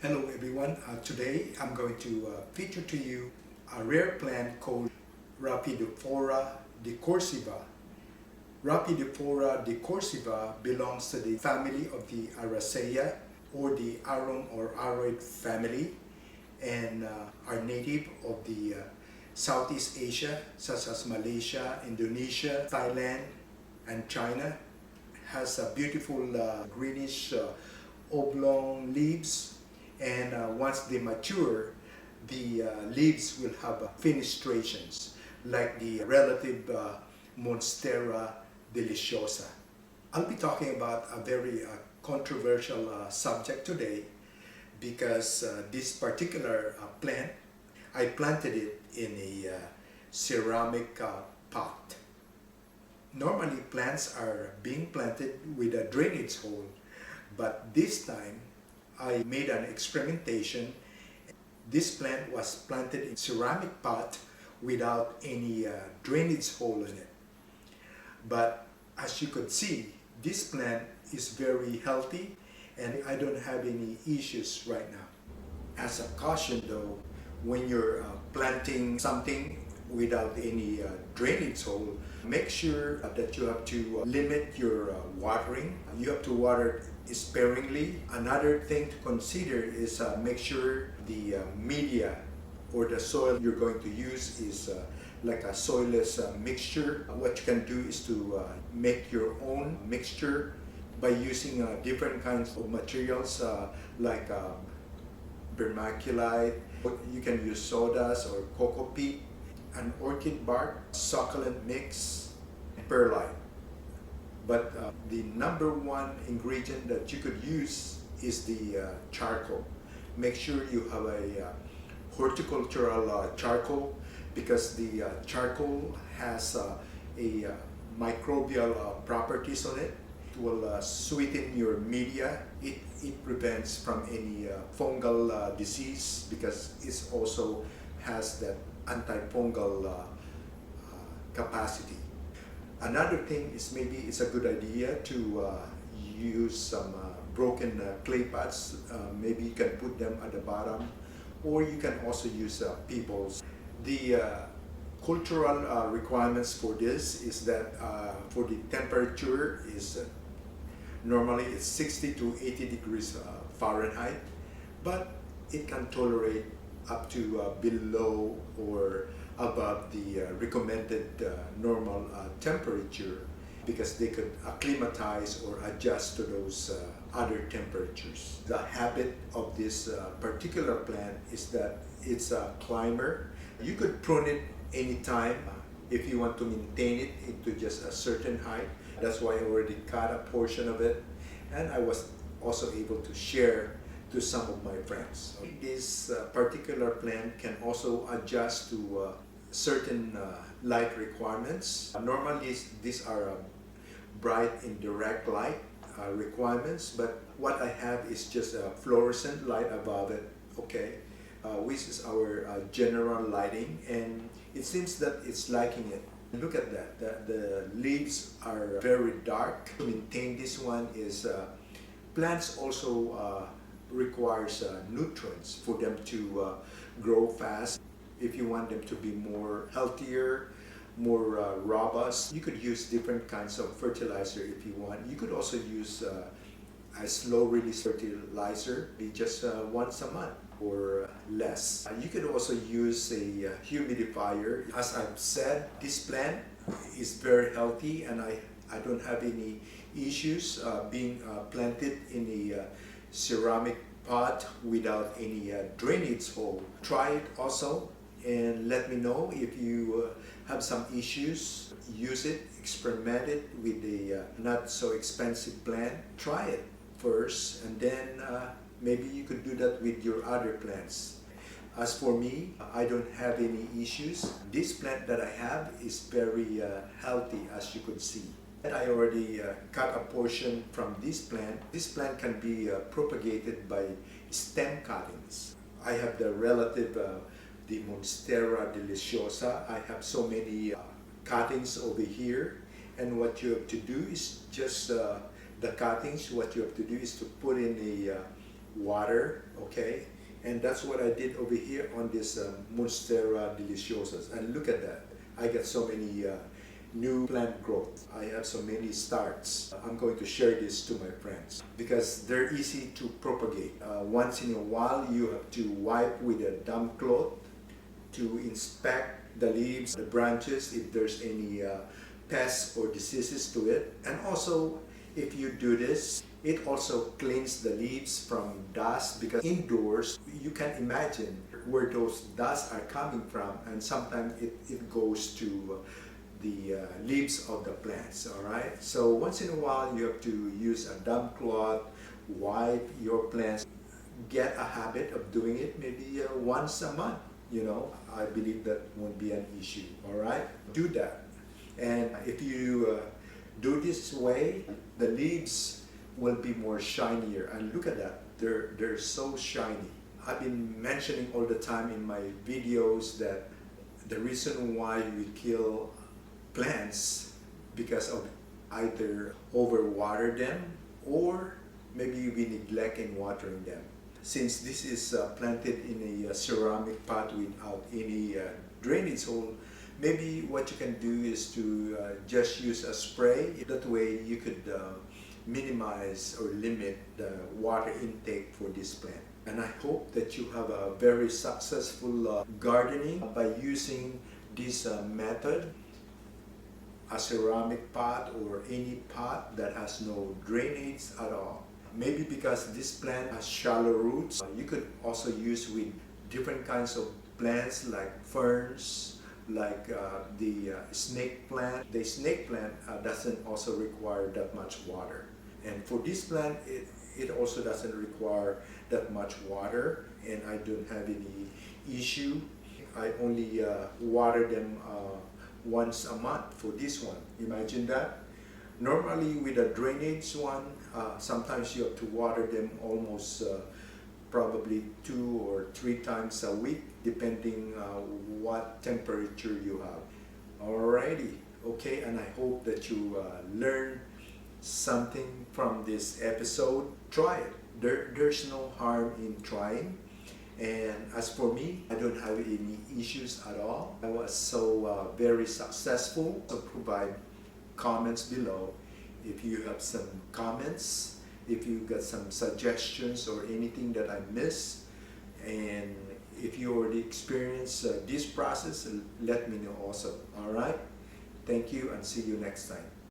Hello everyone. Today I'm going to feature to you a rare plant called Rhaphidophora decursiva. Rhaphidophora decursiva belongs to the family of the Araceae or the Arum or Aroid family and are native of the Southeast Asia such as Malaysia, Indonesia, Thailand and China. Has a beautiful greenish oblong leaves, and once they mature, the leaves will have fenestrations like the relative Monstera deliciosa. I'll be talking about a very controversial subject today because this particular plant, I planted it in a ceramic pot. Normally plants are being planted with a drainage hole, but this time I made an experimentation. This plant was planted in ceramic pot without any drainage hole in it. But as you could see, this plant is very healthy and I don't have any issues right now. As a caution though, when you're planting something without any drainage hole, make sure that you have to limit your watering. You have to water sparingly. Another thing to consider is make sure the media or the soil you're going to use is like a soilless mixture. What you can do is to make your own mixture by using different kinds of materials like vermiculite. You can use sawdust or cocoa peat, an orchid bark, succulent mix, perlite. But the number one ingredient that you could use is the charcoal. Make sure you have a horticultural charcoal because the charcoal has a microbial properties on it. It will sweeten your media. It prevents from any fungal disease because it also has that antifungal capacity. Another thing is maybe it's a good idea to use some broken clay pots. Maybe you can put them at the bottom, or you can also use pebbles. The cultural requirements for this is that for the temperature is normally it's 60 to 80 degrees Fahrenheit, but it can tolerate up to below or above the recommended normal temperature because they could acclimatize or adjust to those other temperatures. The habit of this particular plant is that it's a climber. You could prune it anytime if you want to maintain it into just a certain height. That's why I already cut a portion of it, and I was also able to share to some of my friends. This particular plant can also adjust to certain light requirements. Normally these are bright indirect light requirements, but what I have is just a fluorescent light above it, okay, which is our general lighting, and it seems that it's liking it. Look at that, the leaves are very dark. To maintain this one is plants also requires nutrients for them to grow fast. If you want them to be more healthier, more robust, you could use different kinds of fertilizer if you want. You could also use a slow release fertilizer, be just once a month or less. You could also use a humidifier. As I've said, this plant is very healthy and I don't have any issues being planted in a ceramic pot without any drainage hole. Try it also and let me know if you have some issues. Use it, experiment it with a not so expensive plant. Try it first and then maybe you could do that with your other plants. As for me, I don't have any issues. This plant that I have is very healthy, as you could see. I already cut a portion from this plant. This plant can be propagated by stem cuttings. I have the relative, the Monstera deliciosa. I have so many cuttings over here, and what you have to do is just the cuttings. What you have to do is to put in a water, okay? And that's what I did over here on this Monstera deliciosa. And look at that. I got so many new plant growth. I have so many starts. I'm going to share this to my friends because they're easy to propagate. Once in a while, you have to wipe with a damp cloth to inspect the leaves, the branches, if there's any pests or diseases to it. And also, if you do this, it also cleans the leaves from dust, because indoors you can imagine where those dust are coming from, and sometimes it goes to the leaves of the plants. All right, so once in a while you have to use a damp cloth, wipe your plants. Get a habit of doing it maybe once a month. I believe that won't be an issue. All right, do that. And if you do this way, the leaves will be more shinier. And look at that, they're so shiny. I've been mentioning all the time in my videos that the reason why we kill plants because of either overwater them or maybe we neglect in watering them. Since this is planted in a ceramic pot without any drainage hole, maybe what you can do is to just use a spray. That way you could minimize or limit the water intake for this plant. And I hope that you have a very successful gardening by using this method. A ceramic pot or any pot that has no drainage at all. Maybe because this plant has shallow roots, you could also use with different kinds of plants like ferns, like the snake plant. The snake plant doesn't also require that much water. And for this plant, it also doesn't require that much water, and I don't have any issue. I only water them once a month for this one. Imagine that. Normally with a drainage one, sometimes you have to water them almost probably 2 or 3 times a week, depending what temperature you have. Alrighty, okay, and I hope that you learn something from this episode. Try it. There's no harm in trying. And as for me, I don't have any issues at all. I was so very successful. So provide comments below if you have some comments, if you got some suggestions or anything that I missed. And if you already experienced this process, let me know also. All right? Thank you and see you next time.